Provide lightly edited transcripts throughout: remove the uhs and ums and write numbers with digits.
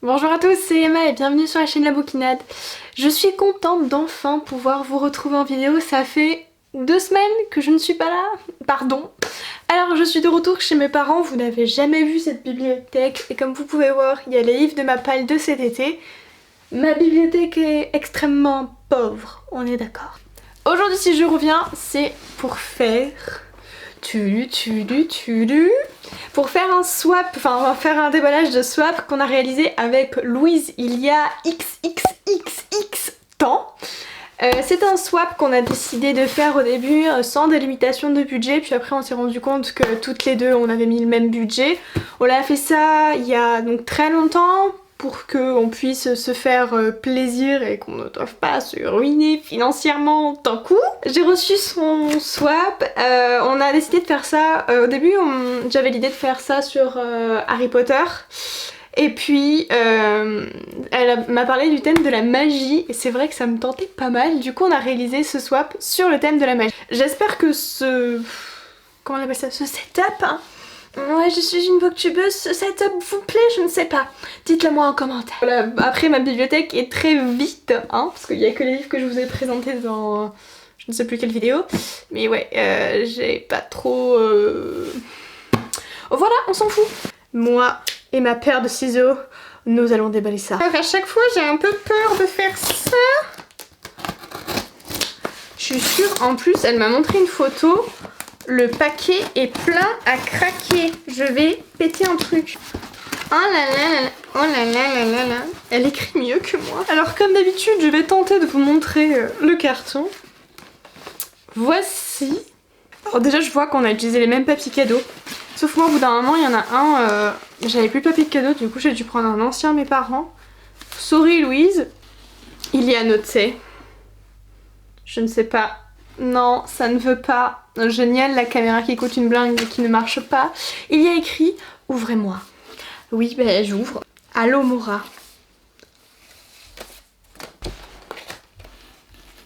Bonjour à tous, c'est Emma et bienvenue sur la chaîne La Bouquinade. Je suis contente d'enfin pouvoir vous retrouver en vidéo, ça fait 2 semaines que je ne suis pas là, pardon. Alors je suis de retour chez mes parents, vous n'avez jamais vu cette bibliothèque et comme vous pouvez voir, il y a les livres de ma palle de cet été. Ma bibliothèque est extrêmement pauvre, on est d'accord. Aujourd'hui si je reviens, c'est pour faire... Pour faire un swap, enfin on va faire un déballage de swap qu'on a réalisé avec Louise il y a XXXX temps. C'est un swap qu'on a décidé de faire au début sans délimitation de budget, puis après on s'est rendu compte que toutes les deux on avait mis le même budget. On a fait ça il y a donc très longtemps pour qu'on puisse se faire plaisir et qu'on ne doive pas se ruiner financièrement d'un coup. J'ai reçu son swap, on a décidé de faire ça, au début j'avais l'idée de faire ça sur Harry Potter. Et puis elle m'a parlé du thème de la magie et c'est vrai que ça me tentait pas mal. Du coup on a réalisé ce swap sur le thème de la magie. J'espère que ce... comment on appelle ça? Ce setup hein. Ouais, je suis une booktubeuse, ce setup vous plaît, je ne sais pas. Dites-le moi en commentaire. Voilà, après ma bibliothèque est très vite, hein, parce qu'il n'y a que les livres que je vous ai présentés dans je ne sais plus quelle vidéo. Mais ouais, j'ai pas trop... Voilà, on s'en fout. Moi et ma paire de ciseaux, nous allons déballer ça. Alors à chaque fois, j'ai un peu peur de faire ça. Je suis sûre, en plus, elle m'a montré une photo. Le paquet est plein à craquer. Je vais péter un truc. Oh là là là, oh là là là là là. Elle écrit mieux que moi. Alors comme d'habitude, je vais tenter de vous montrer le carton. Voici. Alors déjà, je vois qu'on a utilisé les mêmes papiers cadeaux. Sauf moi, au bout d'un moment, il y en a un, j'avais plus de papier de cadeau, du coup j'ai dû prendre un ancien de mes parents. Sorry Louise, il y a noté. Je ne sais pas. Non, ça ne veut pas. Génial, la caméra qui coûte une blinde et qui ne marche pas. Il y a écrit « Ouvrez-moi ». Oui, ben j'ouvre. Allô Mora.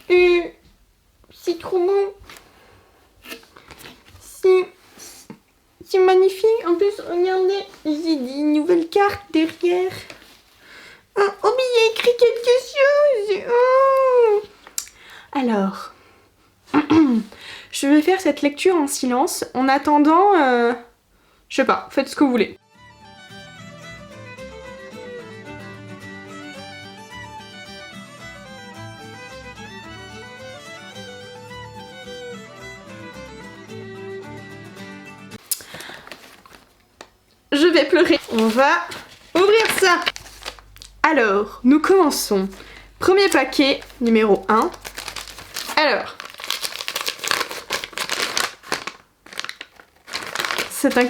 C'est trop bon. C'est magnifique. En plus, regardez, j'ai des nouvelles cartes derrière. Oh, mais il y a écrit quelque chose. Oh. Alors... je vais faire cette lecture en silence. En attendant, je sais pas, faites ce que vous voulez. Je vais pleurer. On va ouvrir ça. Alors, nous commençons. Premier paquet, numéro 1. Alors...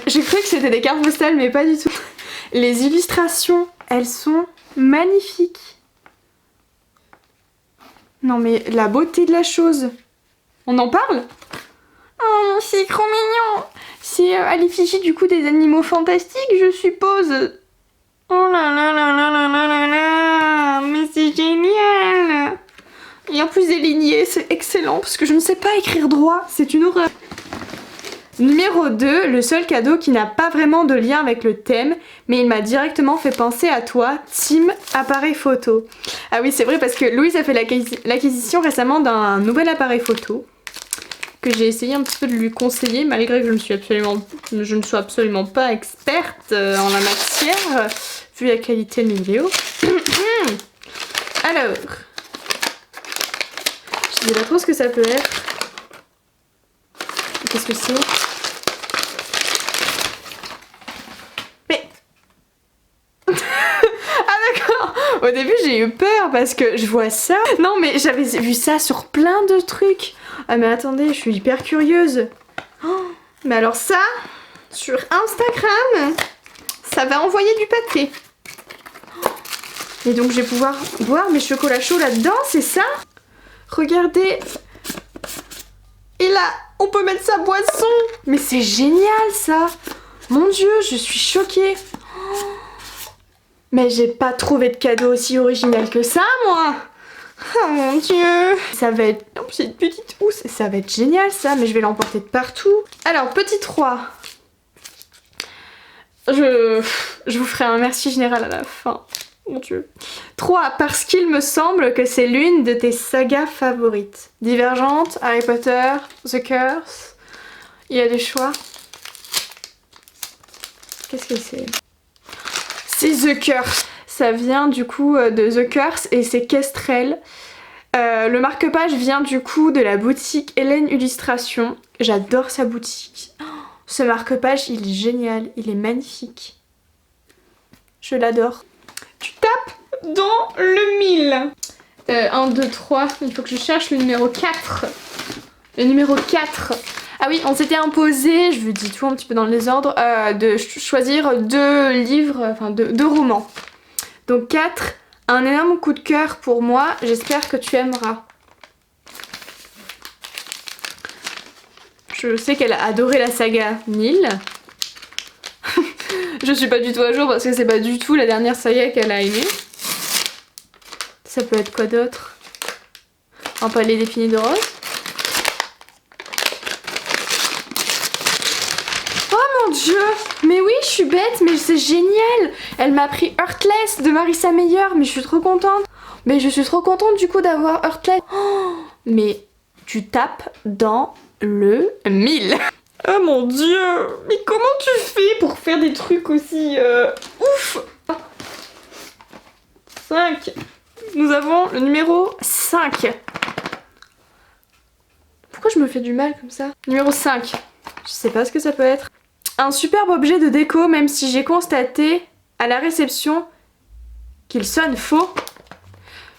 j'ai cru que c'était des cartes postales mais pas du tout. Les illustrations, elles sont magnifiques. Non mais la beauté de la chose. On en parle? Oh c'est trop mignon. C'est à l'effigie du coup des animaux fantastiques je suppose. Oh là là là là là là là là. Mais c'est génial. Et en plus des lignées, c'est excellent parce que je ne sais pas écrire droit, c'est une horreur. Numéro 2, le seul cadeau qui n'a pas vraiment de lien avec le thème, mais il m'a directement fait penser à toi, Team Appareil Photo. Ah oui, c'est vrai parce que Louise a fait l'acquisition récemment d'un nouvel appareil photo, que j'ai essayé un petit peu de lui conseiller, malgré que je ne sois absolument pas experte en la matière, vu la qualité de mes vidéos. Alors, je sais pas trop ce que ça peut être. Qu'est-ce que c'est? Au début j'ai eu peur parce que je vois ça. Non mais j'avais vu ça sur plein de trucs. Ah mais attendez, je suis hyper curieuse. Oh, mais alors ça, sur Instagram, ça va envoyer du pâté. Et donc je vais pouvoir boire mes chocolats chauds là-dedans, c'est ça? Regardez. Et là, on peut mettre sa boisson. Mais c'est génial ça. Mon dieu, je suis choquée. Mais j'ai pas trouvé de cadeau aussi original que ça, moi. Oh mon dieu. Ça va être... En plus, c'est une petite housse. Ça va être génial, ça. Mais je vais l'emporter de partout. Alors, petit 3. Je vous ferai un merci général à la fin. Mon Dieu. 3. Parce qu'il me semble que c'est l'une de tes sagas favorites. Divergente, Harry Potter, The Curse. Il y a des choix. Qu'est-ce que c'est? C'est The Curse. Ça vient du coup de The Curse et c'est Kestrel. Le marque-page vient du coup de la boutique Hélène Illustration. J'adore sa boutique. Oh, ce marque-page, il est génial, il est magnifique. Je l'adore. Tu tapes dans le 1000. 1, 2, 3, il faut que je cherche le numéro 4. Le numéro 4. Ah oui, on s'était imposé, je vous dis tout un petit peu dans le désordre, de choisir 2 livres, enfin 2 romans. Donc 4, un énorme coup de cœur pour moi, j'espère que tu aimeras. Je sais qu'elle a adoré la saga Nil. Je suis pas du tout à jour parce que c'est pas du tout la dernière saga qu'elle a aimée. Ça peut être quoi d'autre? Un palais défini de rose. Oh mon dieu! Mais oui, je suis bête, mais c'est génial! Elle m'a pris Heartless de Marissa Meyer, mais je suis trop contente. Mais je suis trop contente du coup d'avoir Heartless. Oh, mais tu tapes dans le 1000. Oh mon dieu! Mais comment tu fais pour faire des trucs aussi ouf? 5. Nous avons le numéro 5. Pourquoi je me fais du mal comme ça? Numéro 5. Je sais pas ce que ça peut être. Un superbe objet de déco, même si j'ai constaté à la réception qu'il sonne faux.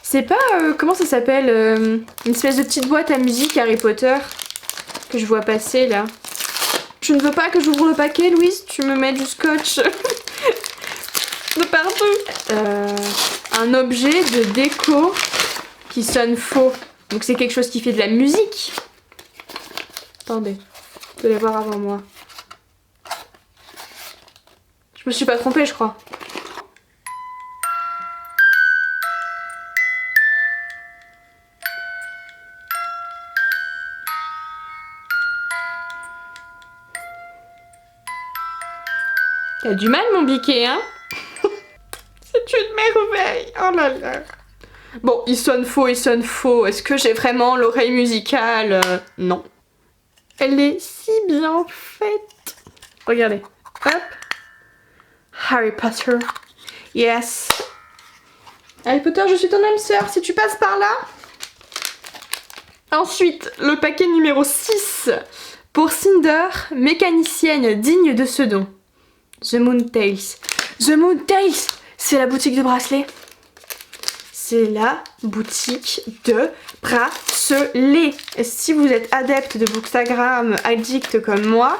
C'est pas... comment ça s'appelle une espèce de petite boîte à musique Harry Potter que je vois passer là. Tu ne veux pas que j'ouvre le paquet, Louise? Tu me mets du scotch de partout. Un objet de déco qui sonne faux. Donc c'est quelque chose qui fait de la musique. Attendez, vous allez voir avant moi. Je me suis pas trompée, je crois. T'as du mal, mon biquet, hein? C'est une merveille. Oh là là. Bon, il sonne faux, il sonne faux. Est-ce que j'ai vraiment l'oreille musicale? Non. Elle est si bien faite. Regardez. Hop. Harry Potter. Yes. Harry Potter, je suis ton âme sœur si tu passes par là. Ensuite, le paquet numéro 6. Pour Cinder, mécanicienne digne de ce nom. The Moon Tales. The Moon Tales, c'est la boutique de bracelets. C'est la boutique de bracelets. Et si vous êtes adepte de Bookstagram addict comme moi,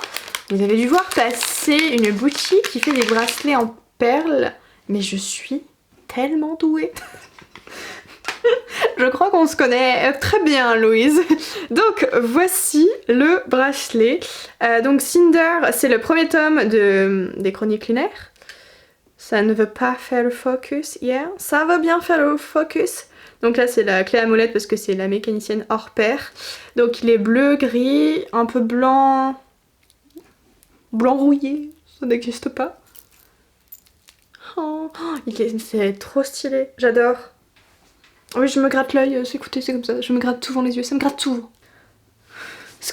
vous avez dû voir passer une boutique qui fait des bracelets en perles. Mais je suis tellement douée. Je crois qu'on se connaît très bien, Louise. Donc voici le bracelet. Donc Cinder, c'est le premier tome des Chroniques lunaires. Ça ne veut pas faire le focus, yeah. Ça veut bien faire le focus. Donc là c'est la clé à molette parce que c'est la mécanicienne hors pair. Donc il est bleu, gris, un peu blanc... Blanc rouillé, ça n'existe pas. Oh, c'est trop stylé, j'adore. Oui, je me gratte l'œil, écoutez, c'est comme ça, je me gratte souvent les yeux, ça me gratte souvent.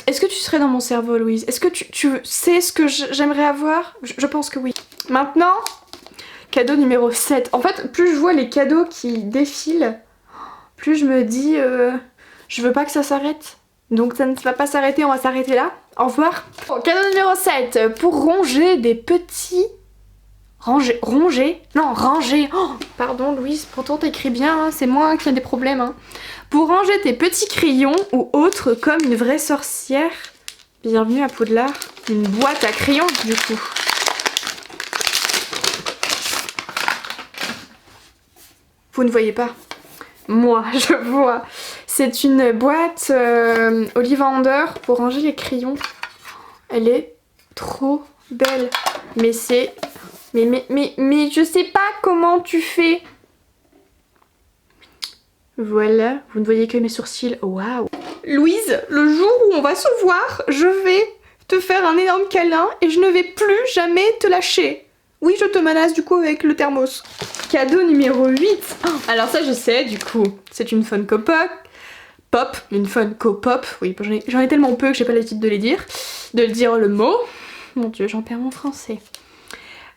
Est-ce que tu serais dans mon cerveau, Louise? Est-ce que tu sais ce que j'aimerais avoir? Je pense que oui. Maintenant, cadeau numéro 7. En fait, plus je vois les cadeaux qui défilent, plus je me dis, je veux pas que ça s'arrête. Donc ça ne va pas s'arrêter, on va s'arrêter là. Au revoir. Bon, cadeau numéro 7. Pour ronger des petits... Ranger? Non, ranger. Oh, pardon Louise, pourtant t'écris bien, hein, c'est moi qui ai des problèmes. Hein. Pour ranger tes petits crayons ou autres comme une vraie sorcière. Bienvenue à Poudlard. Une boîte à crayons du coup. Vous ne voyez pas? Moi, je vois. C'est une boîte Ollivander pour ranger les crayons. Elle est trop belle. Mais c'est... Mais je sais pas comment tu fais. Voilà, vous ne voyez que mes sourcils. Waouh. Louise, le jour où on va se voir, je vais te faire un énorme câlin et je ne vais plus jamais te lâcher. Oui, je te menace du coup avec le thermos. Cadeau numéro 8. Oh, alors ça je sais du coup. C'est une Funko Pop. Une Funko Pop. Oui, j'en ai tellement peu que j'ai pas l'habitude de les dire. De le dire le mot. Mon dieu, j'en perds mon français.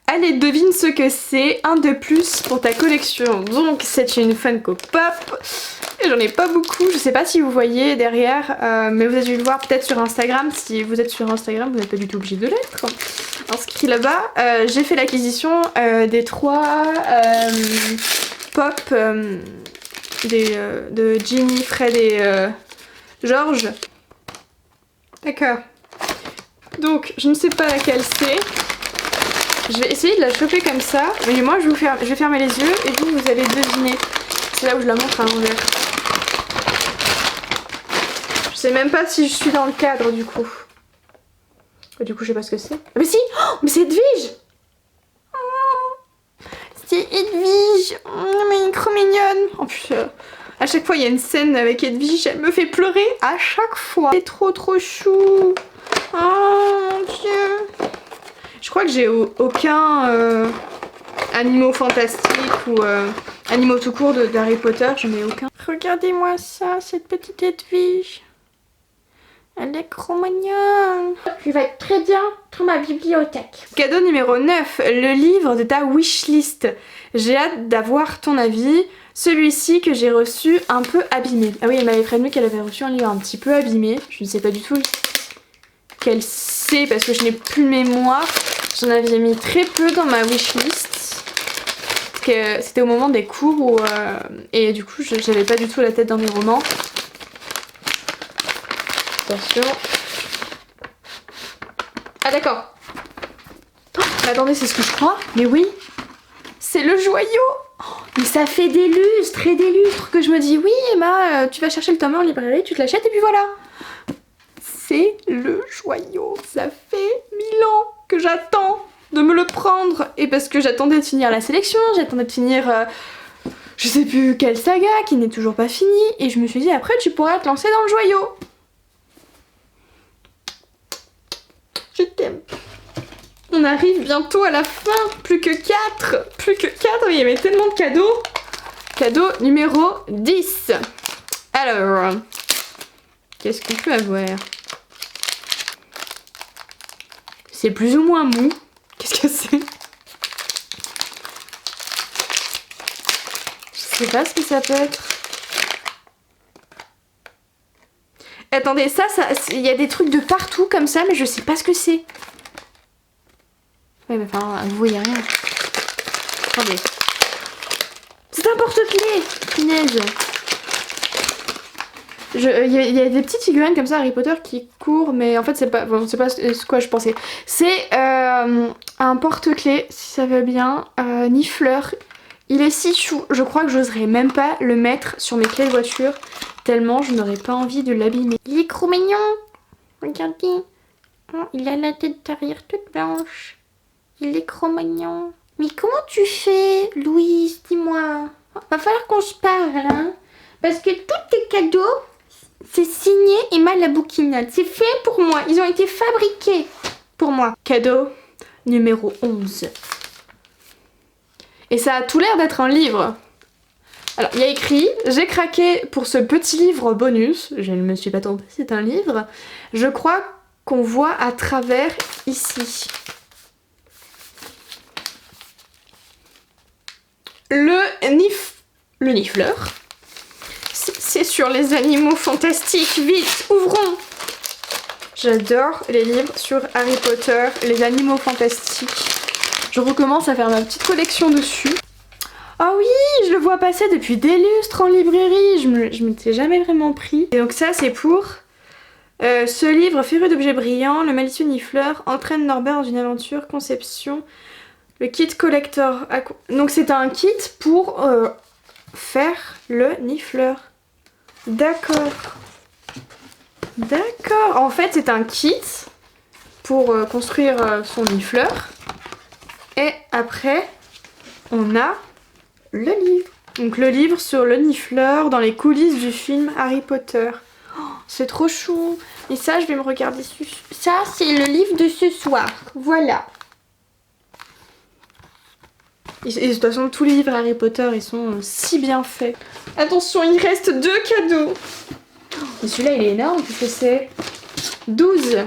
Allez, devine ce que c'est. Un de plus pour ta collection. Donc c'est une Funko Pop. Et j'en ai pas beaucoup. Je sais pas si vous voyez derrière. Mais vous avez dû le voir peut-être sur Instagram. Si vous êtes sur Instagram, vous n'êtes pas du tout obligé de l'être. Inscrit là-bas. J'ai fait l'acquisition des 3 pop de Ginny, Fred et George. D'accord. Donc je ne sais pas laquelle c'est. Je vais essayer de la choper comme ça. Mais moi je vais fermer les yeux et vous allez deviner. C'est là où je la montre à l'envers. Je sais même pas si je suis dans le cadre du coup. Du coup je sais pas ce que c'est. Ah, mais si, oh, mais c'est Edwige. Oh, c'est Edwige. Oh, mais elle est trop mignonne. En plus à chaque fois il y a une scène avec Edwige. Elle me fait pleurer à chaque fois. C'est trop chou. Oh mon dieu. Je crois que j'ai aucun animaux fantastiques ou animaux tout court d'Harry Potter. J'en ai aucun. Regardez-moi ça, cette petite Edwige. Elle est trop mignonne. Je vais être très bien dans ma bibliothèque. Cadeau numéro 9, le livre de ta wishlist. J'ai hâte d'avoir ton avis. Celui-ci que j'ai reçu un peu abîmé. Ah oui, elle m'avait prévenu qu'elle avait reçu un livre un petit peu abîmé. Je ne sais pas du tout quel c'est parce que je n'ai plus de mémoire. J'en avais mis très peu dans ma wishlist. Parce que c'était au moment des cours où, et du coup j'avais pas du tout la tête dans mes romans. Attention. Ah d'accord. Oh, mais attendez, c'est ce que je crois. Mais oui, c'est le joyau. Oh, mais ça fait des lustres et des lustres que je me dis oui Emma, tu vas chercher le tome en librairie, tu te l'achètes et puis voilà. C'est le joyau. Ça fait 1000 ans que j'attends de me le prendre. Et parce que j'attendais de finir la sélection, j'attendais de finir je sais plus quelle saga qui n'est toujours pas finie. Et je me suis dit après tu pourras te lancer dans le joyau. Je t'aime. On arrive bientôt à la fin. Plus que 4. Plus que 4. Il y avait tellement de cadeaux. Cadeau numéro 10. Alors, qu'est-ce qu'on peut avoir? C'est plus ou moins mou. Qu'est-ce que c'est? Je sais pas ce que ça peut être. Attendez, ça, il y a des trucs de partout comme ça, mais je sais pas ce que c'est. Ouais, mais enfin, vous voyez rien. Attendez. C'est un porte-clés! Punaise. Il y a des petites figurines comme ça Harry Potter qui courent, mais en fait c'est pas ce quoi je pensais. C'est un porte-clés, si ça va bien, Nifleur. Il est si chou, je crois que j'oserais même pas le mettre sur mes clés de voiture, tellement je n'aurais pas envie de l'abîmer. Il est trop mignon. Regardez. Oh, il a la tête derrière toute blanche. Il est trop mignon. Mais comment tu fais, Louise? Dis-moi. Va falloir qu'on se parle, hein. Parce que tous tes cadeaux, c'est signé Emma la bouquinade. C'est fait pour moi. Ils ont été fabriqués pour moi. Cadeau numéro 11. Et ça a tout l'air d'être un livre. Alors, il y a écrit « J'ai craqué pour ce petit livre bonus ». Je ne me suis pas trompée, c'est un livre. Je crois qu'on voit à travers ici. Le nifleur. C'est sur les animaux fantastiques. Vite, ouvrons. J'adore les livres sur Harry Potter, les animaux fantastiques. Je recommence à faire ma petite collection dessus. Ah oui, je le vois passer depuis des lustres en librairie. Je m'étais jamais vraiment pris. Et donc ça, c'est pour ce livre Féru d'objets brillants, le malicieux Nifleur entraîne Norbert dans une aventure, conception, le kit collector. Donc c'est un kit pour faire le Nifleur. D'accord. D'accord. En fait, c'est un kit pour construire son Nifleur. Et après, on a le livre. Donc le livre sur le Nifleur dans les coulisses du film Harry Potter. Oh, c'est trop chou. Et ça, je vais me regarder. Ça, c'est le livre de ce soir. Voilà. Et de toute façon, tous les livres Harry Potter, ils sont si bien faits. Attention, il reste 2 cadeaux. Et celui-là, il est énorme, qu'est-ce que c'est? 12.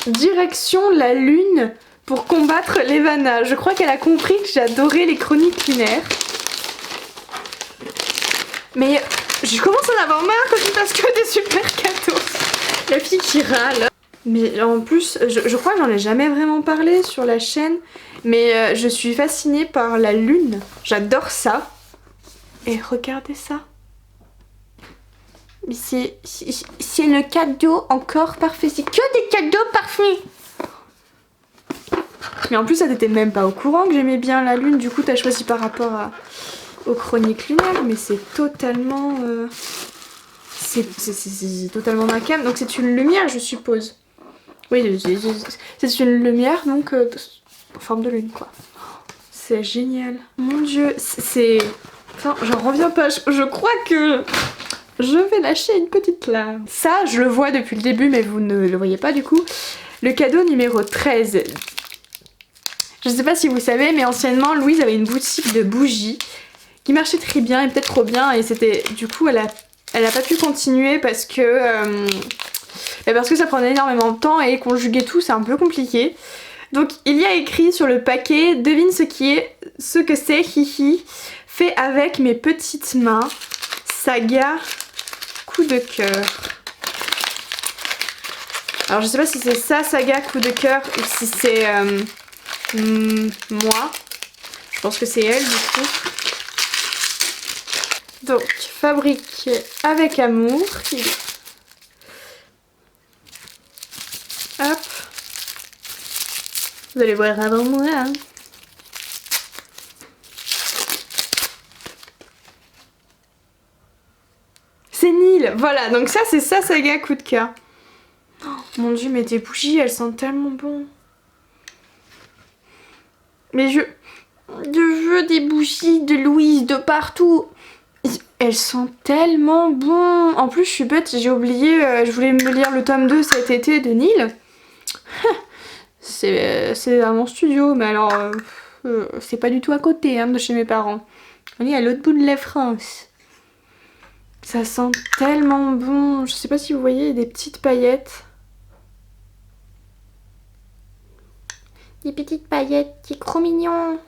Direction la lune pour combattre l'Evana. Je crois qu'elle a compris que j'adorais les chroniques lunaires. Mais je commence à en avoir marre quand il passe que des super cadeaux. La fille qui râle. Mais en plus, je crois que j'en ai jamais vraiment parlé sur la chaîne. Mais je suis fascinée par la lune. J'adore ça. Et regardez ça. Mais c'est le cadeau encore parfait. C'est que des cadeaux parfaits. Mais en plus, ça t'étais même pas au courant que j'aimais bien la lune. Du coup, t'as choisi par rapport aux chroniques lunaires. Mais c'est totalement... c'est totalement ma cam. Donc c'est une lumière, je suppose. Oui, c'est une lumière, donc en forme de lune, quoi. C'est génial. Mon Dieu, c'est... Enfin, j'en reviens pas. Je crois que je vais lâcher une petite larme. Ça, je le vois depuis le début, mais vous ne le voyez pas du coup. Le cadeau numéro 13. Je sais pas si vous savez, mais anciennement, Louise avait une boutique de bougies qui marchait très bien et peut-être trop bien. Et c'était... Du coup, elle a pas pu continuer parce que ça prenait énormément de temps et conjuguer tout, c'est un peu compliqué. Donc il y a écrit sur le paquet, devine ce que c'est, hihi, fait avec mes petites mains, saga, coup de cœur. Alors je sais pas si c'est ça, saga, coup de cœur, ou si c'est moi. Je pense que c'est elle du coup. Donc, fabriqué avec amour. Hop. Vous allez voir avant moi. Hein. C'est Nil. Voilà, donc ça, c'est ça, saga coup de cœur. Oh, mon Dieu, mais tes bougies, elles sentent tellement bon. Mais je veux des bougies de Louise de partout. Elles sont tellement bon. En plus, je suis bête, j'ai oublié, je voulais me lire le tome 2 cet été de Nil. C'est à mon studio, mais alors, c'est pas du tout à côté hein, de chez mes parents. On est à l'autre bout de la France. Ça sent tellement bon. Je sais pas si vous voyez, des petites paillettes. Des petites paillettes, c'est trop mignon.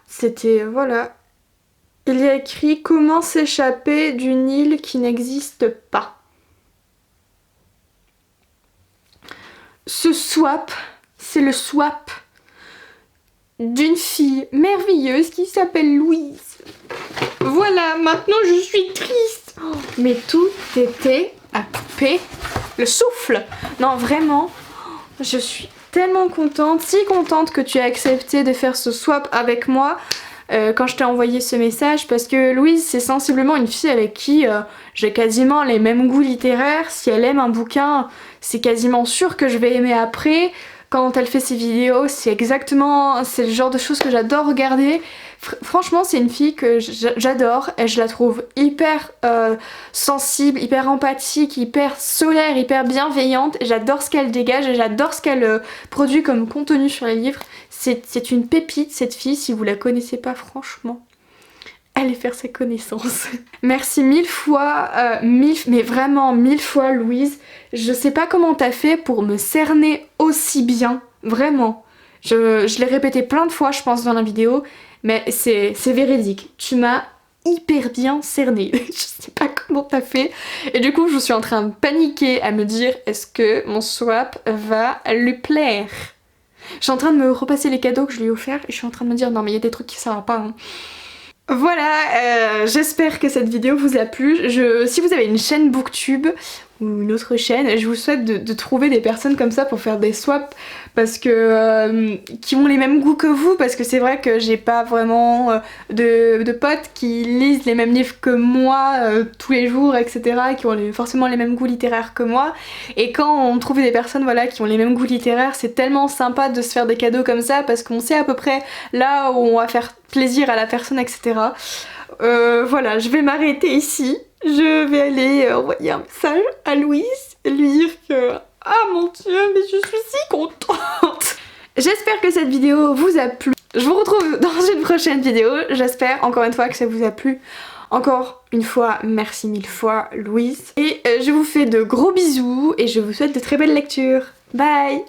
C'était, voilà. Il y a écrit « Comment s'échapper d'une île qui n'existe pas ». Ce swap, c'est le swap d'une fille merveilleuse qui s'appelle Louise. Voilà, maintenant je suis triste. Oh, mais tout était à couper le souffle. Non, vraiment, je suis tellement contente, si contente que tu aies accepté de faire ce swap avec moi. Quand je t'ai envoyé ce message, parce que Louise c'est sensiblement une fille avec qui j'ai quasiment les mêmes goûts littéraires. Si elle aime un bouquin, c'est quasiment sûr que je vais aimer après. Quand elle fait ses vidéos, c'est le genre de choses que j'adore regarder. Franchement, c'est une fille que j'adore et je la trouve hyper sensible, hyper empathique, hyper solaire, hyper bienveillante. J'adore ce qu'elle dégage et j'adore ce qu'elle produit comme contenu sur les livres. C'est une pépite cette fille, si vous la connaissez pas franchement. Allez faire sa connaissance. Merci mille fois, mais vraiment mille fois Louise. Je sais pas comment t'as fait pour me cerner aussi bien, vraiment. Je l'ai répété plein de fois je pense dans la vidéo, mais c'est véridique. Tu m'as hyper bien cernée. Je sais pas comment t'as fait. Et du coup je suis en train de paniquer à me dire est-ce que mon swap va lui plaire. Je suis en train de me repasser les cadeaux que je lui ai offerts et je suis en train de me dire non mais il y a des trucs qui ça va pas hein. Voilà, j'espère que cette vidéo vous a plu. Si vous avez une chaîne Booktube ou une autre chaîne, je vous souhaite de trouver des personnes comme ça pour faire des swaps parce que qui ont les mêmes goûts que vous, parce que c'est vrai que j'ai pas vraiment de potes qui lisent les mêmes livres que moi tous les jours, etc., qui ont forcément les mêmes goûts littéraires que moi. Et quand on trouve des personnes voilà, qui ont les mêmes goûts littéraires, c'est tellement sympa de se faire des cadeaux comme ça parce qu'on sait à peu près là où on va faire plaisir à la personne, etc. Voilà, je vais m'arrêter ici. Je vais aller envoyer un message à Louise et lui dire que ah mon Dieu, mais je suis si contente. J'espère que cette vidéo vous a plu. Je vous retrouve dans une prochaine vidéo. J'espère encore une fois que ça vous a plu. Encore une fois, merci mille fois Louise. Et je vous fais de gros bisous et je vous souhaite de très belles lectures. Bye!